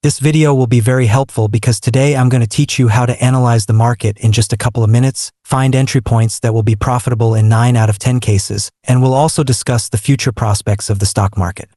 This video will be very helpful because today I'm going to teach you how to analyze the market in just a couple of minutes, find entry points that will be profitable in 9 out of 10 cases, and we'll also discuss the future prospects of the stock market.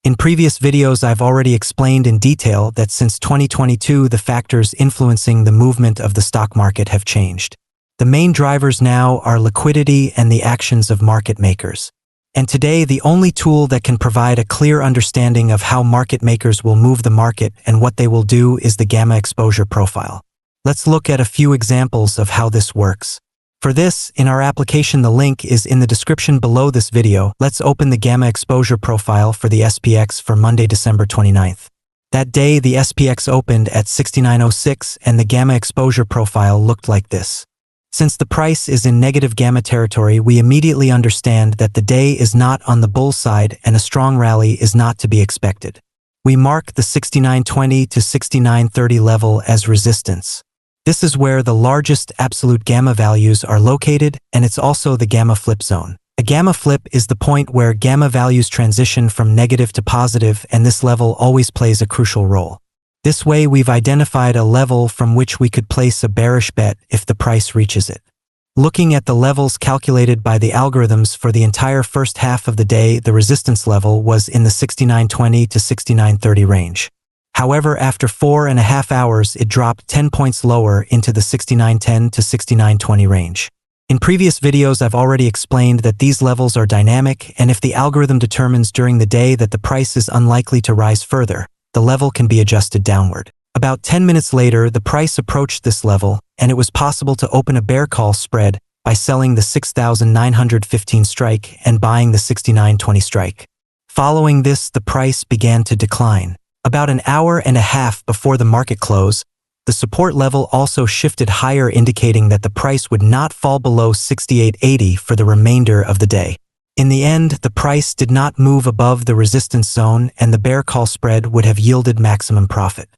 In previous videos, I've already explained in detail that since 2022, the factors influencing the movement of the stock market have changed. The main drivers now are liquidity and the actions of market makers. And today, the only tool that can provide a clear understanding of how market makers will move the market and what they will do is the gamma exposure profile. Let's look at a few examples of how this works. For this, in our application, the link is in the description below this video. Let's open the gamma exposure profile for the SPX for Monday, December 29th. That day, the SPX opened at 69.06 and the gamma exposure profile looked like this. Since the price is in negative gamma territory, we immediately understand that the day is not on the bull side and a strong rally is not to be expected. We mark the 69.20 to 69.30 level as resistance. This is where the largest absolute gamma values are located, and it's also the gamma flip zone. A gamma flip is the point where gamma values transition from negative to positive, and this level always plays a crucial role. This way, we've identified a level from which we could place a bearish bet if the price reaches it. Looking at the levels calculated by the algorithms for the entire first half of the day, the resistance level was in the 69.20 to 69.30 range. However, after 4.5 hours, it dropped 10 points lower into the 69.10 to 69.20 range. In previous videos, I've already explained that these levels are dynamic, and if the algorithm determines during the day that the price is unlikely to rise further, the level can be adjusted downward. About 10 minutes later, the price approached this level, and it was possible to open a bear call spread by selling the 6,915 strike and buying the 69.20 strike. Following this, the price began to decline. About an hour and a half before the market close, the support level also shifted higher, indicating that the price would not fall below 68.80 for the remainder of the day. In the end, the price did not move above the resistance zone and the bear call spread would have yielded maximum profit.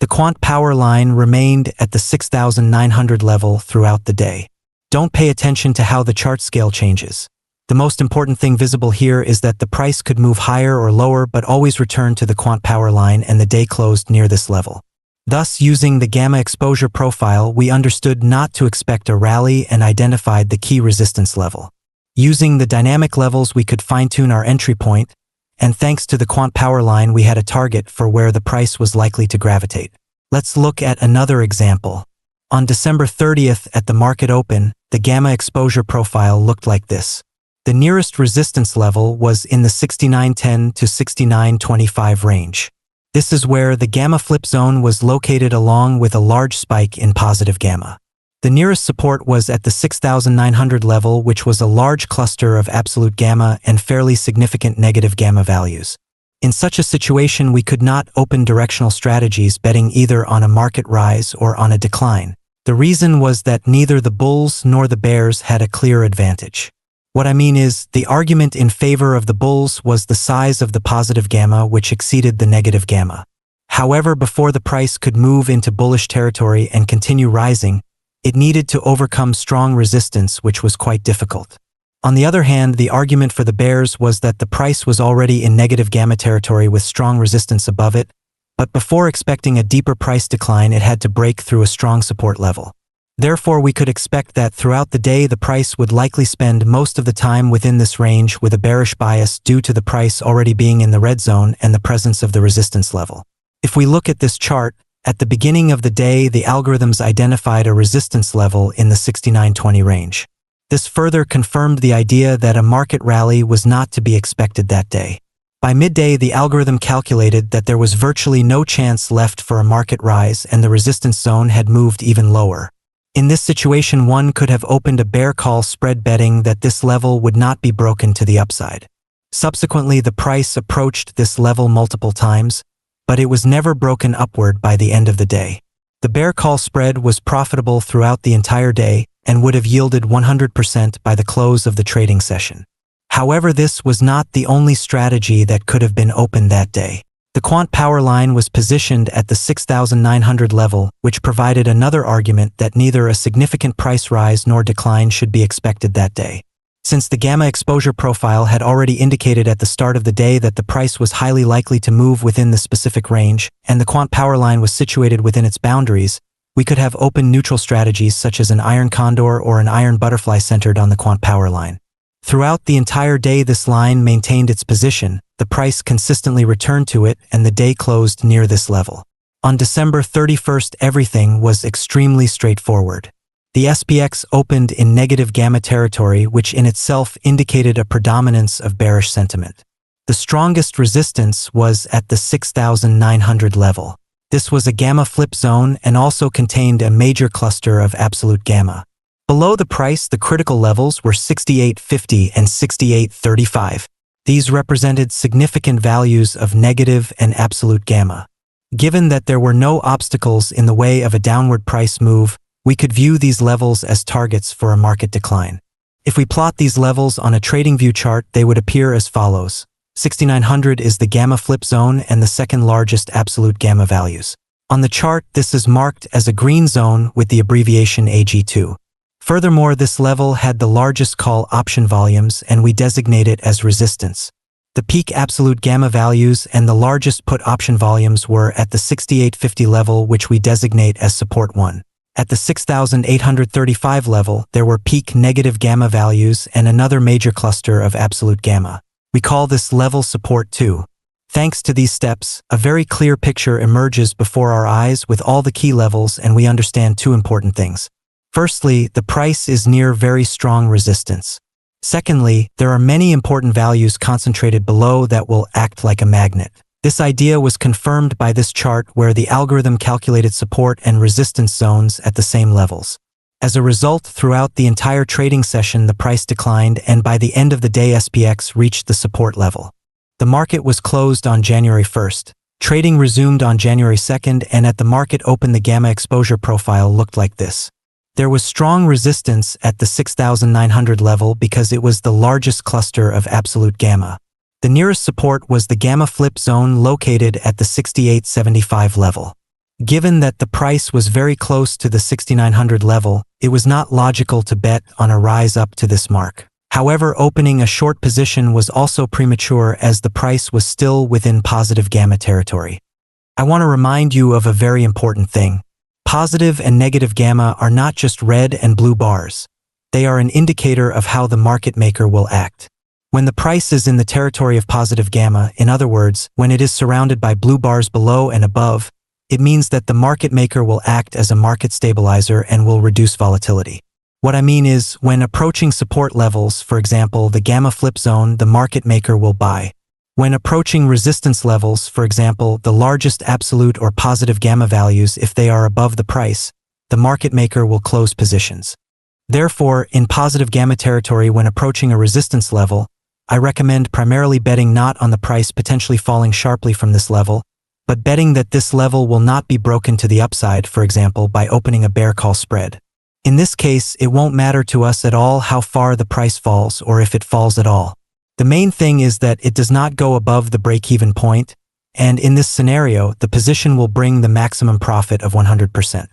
The Quant power line remained at the 6,900 level throughout the day. Don't pay attention to how the chart scale changes. The most important thing visible here is that the price could move higher or lower but always return to the Quant power line, and the day closed near this level. Thus, using the gamma exposure profile, we understood not to expect a rally and identified the key resistance level. Using the dynamic levels, we could fine-tune our entry point, and thanks to the Quant power line, we had a target for where the price was likely to gravitate. Let's look at another example. On December 30th at the market open, the gamma exposure profile looked like this. The nearest resistance level was in the 69.10 to 69.25 range. This is where the gamma flip zone was located, along with a large spike in positive gamma. The nearest support was at the 6,900 level, which was a large cluster of absolute gamma and fairly significant negative gamma values. In such a situation, we could not open directional strategies betting either on a market rise or on a decline. The reason was that neither the bulls nor the bears had a clear advantage. What I mean is, the argument in favor of the bulls was the size of the positive gamma, which exceeded the negative gamma. However, before the price could move into bullish territory and continue rising, it needed to overcome strong resistance, which was quite difficult. On the other hand, the argument for the bears was that the price was already in negative gamma territory with strong resistance above it, but before expecting a deeper price decline, it had to break through a strong support level. Therefore, we could expect that throughout the day, the price would likely spend most of the time within this range with a bearish bias due to the price already being in the red zone and the presence of the resistance level. If we look at this chart, at the beginning of the day, the algorithms identified a resistance level in the 69.20 range. This further confirmed the idea that a market rally was not to be expected that day. By midday, the algorithm calculated that there was virtually no chance left for a market rise, and the resistance zone had moved even lower. In this situation, one could have opened a bear call spread betting that this level would not be broken to the upside. Subsequently, the price approached this level multiple times, but it was never broken upward by the end of the day. The bear call spread was profitable throughout the entire day and would have yielded 100% by the close of the trading session. However, this was not the only strategy that could have been opened that day. The Quant power line was positioned at the 6,900 level, which provided another argument that neither a significant price rise nor decline should be expected that day. Since the gamma exposure profile had already indicated at the start of the day that the price was highly likely to move within the specific range, and the quant power line was situated within its boundaries, we could have open neutral strategies such as an iron condor or an iron butterfly centered on the quant power line. Throughout the entire day this line maintained its position, the price consistently returned to it, and the day closed near this level. On December 31st, everything was extremely straightforward. The SPX opened in negative gamma territory, which in itself indicated a predominance of bearish sentiment. The strongest resistance was at the 6,900 level. This was a gamma flip zone and also contained a major cluster of absolute gamma. Below the price, the critical levels were 68.50 and 68.35. These represented significant values of negative and absolute gamma. Given that there were no obstacles in the way of a downward price move, we could view these levels as targets for a market decline. If we plot these levels on a TradingView chart, they would appear as follows. 6,900 is the gamma flip zone and the second largest absolute gamma values. On the chart, this is marked as a green zone with the abbreviation AG2. Furthermore, this level had the largest call option volumes, and we designate it as resistance. The peak absolute gamma values and the largest put option volumes were at the 68.50 level, which we designate as support 1. At the 6,835 level, there were peak negative gamma values and another major cluster of absolute gamma. We call this level support 2. Thanks to these steps, a very clear picture emerges before our eyes with all the key levels, and we understand two important things. Firstly, the price is near very strong resistance. Secondly, there are many important values concentrated below that will act like a magnet. This idea was confirmed by this chart where the algorithm calculated support and resistance zones at the same levels. As a result, throughout the entire trading session, the price declined, and by the end of the day, SPX reached the support level. The market was closed on January 1st. Trading resumed on January 2nd, and at the market open, the gamma exposure profile looked like this. There was strong resistance at the 6,900 level because it was the largest cluster of absolute gamma. The nearest support was the gamma flip zone located at the 68.75 level. Given that the price was very close to the 6,900 level, it was not logical to bet on a rise up to this mark. However, opening a short position was also premature as the price was still within positive gamma territory. I want to remind you of a very important thing. Positive and negative gamma are not just red and blue bars. They are an indicator of how the market maker will act. When the price is in the territory of positive gamma, in other words, when it is surrounded by blue bars below and above, it means that the market maker will act as a market stabilizer and will reduce volatility. What I mean is, when approaching support levels, for example, the gamma flip zone, the market maker will buy. When approaching resistance levels, for example, the largest absolute or positive gamma values, if they are above the price, the market maker will close positions. Therefore, in positive gamma territory when approaching a resistance level, I recommend primarily betting not on the price potentially falling sharply from this level, but betting that this level will not be broken to the upside, for example, by opening a bear call spread. In this case, it won't matter to us at all how far the price falls or if it falls at all. The main thing is that it does not go above the break-even point, and in this scenario, the position will bring the maximum profit of 100%.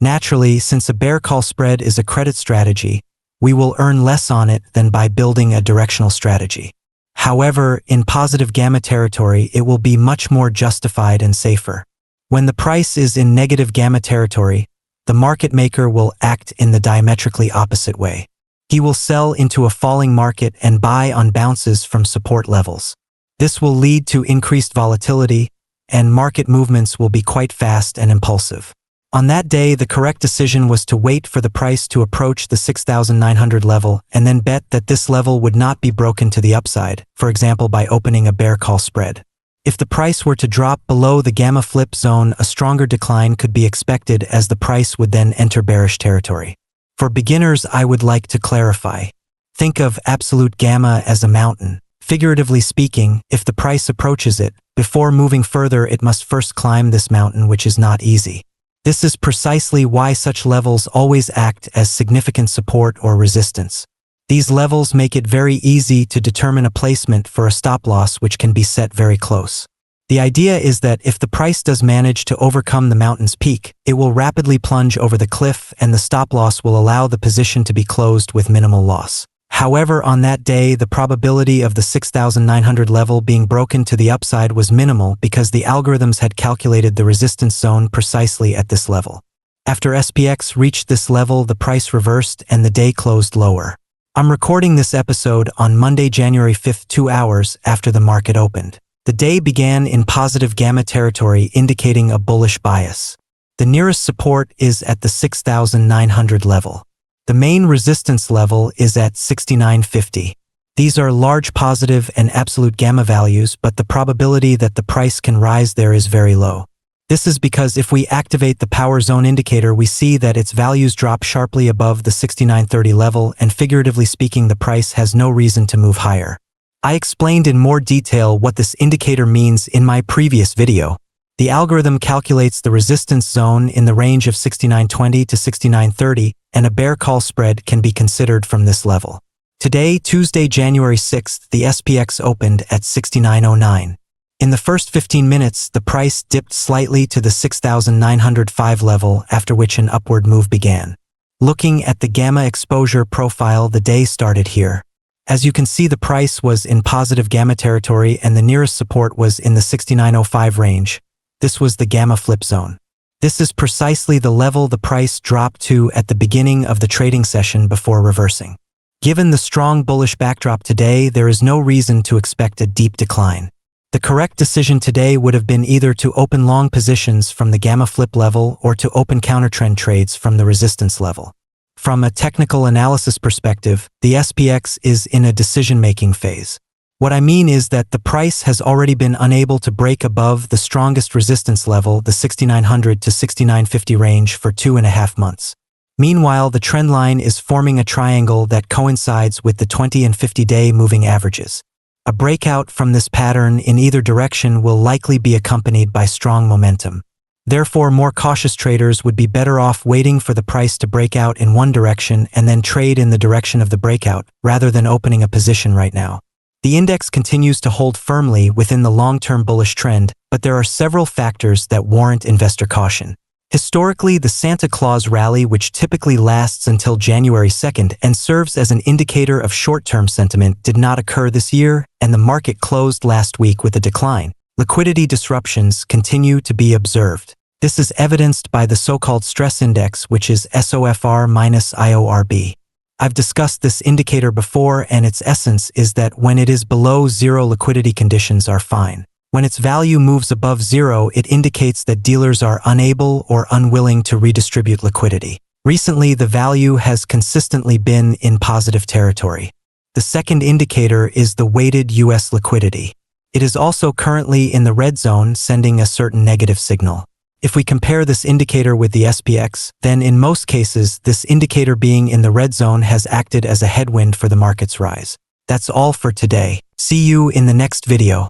Naturally, since a bear call spread is a credit strategy, we will earn less on it than by building a directional strategy. However, in positive gamma territory, it will be much more justified and safer. When the price is in negative gamma territory, the market maker will act in the diametrically opposite way. He will sell into a falling market and buy on bounces from support levels. This will lead to increased volatility, and market movements will be quite fast and impulsive. On that day, the correct decision was to wait for the price to approach the 6,900 level and then bet that this level would not be broken to the upside, for example by opening a bear call spread. If the price were to drop below the gamma flip zone, a stronger decline could be expected as the price would then enter bearish territory. For beginners, I would like to clarify. Think of absolute gamma as a mountain. Figuratively speaking, if the price approaches it, before moving further it must first climb this mountain, which is not easy. This is precisely why such levels always act as significant support or resistance. These levels make it very easy to determine a placement for a stop loss which can be set very close. The idea is that if the price does manage to overcome the mountain's peak, it will rapidly plunge over the cliff and the stop loss will allow the position to be closed with minimal loss. However, on that day, the probability of the 6,900 level being broken to the upside was minimal because the algorithms had calculated the resistance zone precisely at this level. After SPX reached this level, the price reversed and the day closed lower. I'm recording this episode on Monday, January 5th, 2 hours after the market opened. The day began in positive gamma territory, indicating a bullish bias. The nearest support is at the 6,900 level. The main resistance level is at 6,950. These are large positive and absolute gamma values, but the probability that the price can rise there is very low. This is because if we activate the power zone indicator, we see that its values drop sharply above the 6,930 level, and figuratively speaking, the price has no reason to move higher. I explained in more detail what this indicator means in my previous video. The algorithm calculates the resistance zone in the range of 6,920 to 6,930, and a bear call spread can be considered from this level. Today, Tuesday, January 6th, the SPX opened at 6,909. In the first 15 minutes, the price dipped slightly to the 6,905 level, after which an upward move began. Looking at the gamma exposure profile, the day started here. As you can see, the price was in positive gamma territory and the nearest support was in the 6,905 range. This was the gamma flip zone. This is precisely the level the price dropped to at the beginning of the trading session before reversing. Given the strong bullish backdrop today, there is no reason to expect a deep decline. The correct decision today would have been either to open long positions from the gamma flip level or to open countertrend trades from the resistance level. From a technical analysis perspective, the SPX is in a decision-making phase. What I mean is that the price has already been unable to break above the strongest resistance level, the 6,900 to 6,950 range, for 2.5 months. Meanwhile, the trend line is forming a triangle that coincides with the 20 and 50-day moving averages. A breakout from this pattern in either direction will likely be accompanied by strong momentum. Therefore, more cautious traders would be better off waiting for the price to break out in one direction and then trade in the direction of the breakout, rather than opening a position right now. The index continues to hold firmly within the long-term bullish trend, but there are several factors that warrant investor caution. Historically, the Santa Claus rally, which typically lasts until January 2nd and serves as an indicator of short-term sentiment, did not occur this year, and the market closed last week with a decline. Liquidity disruptions continue to be observed. This is evidenced by the so-called stress index, which is SOFR minus IORB. I've discussed this indicator before, and its essence is that when it is below zero, liquidity conditions are fine. When its value moves above zero, it indicates that dealers are unable or unwilling to redistribute liquidity. Recently, the value has consistently been in positive territory. The second indicator is the weighted US liquidity. It is also currently in the red zone, sending a certain negative signal. If we compare this indicator with the SPX, then in most cases, this indicator being in the red zone has acted as a headwind for the market's rise. That's all for today. See you in the next video.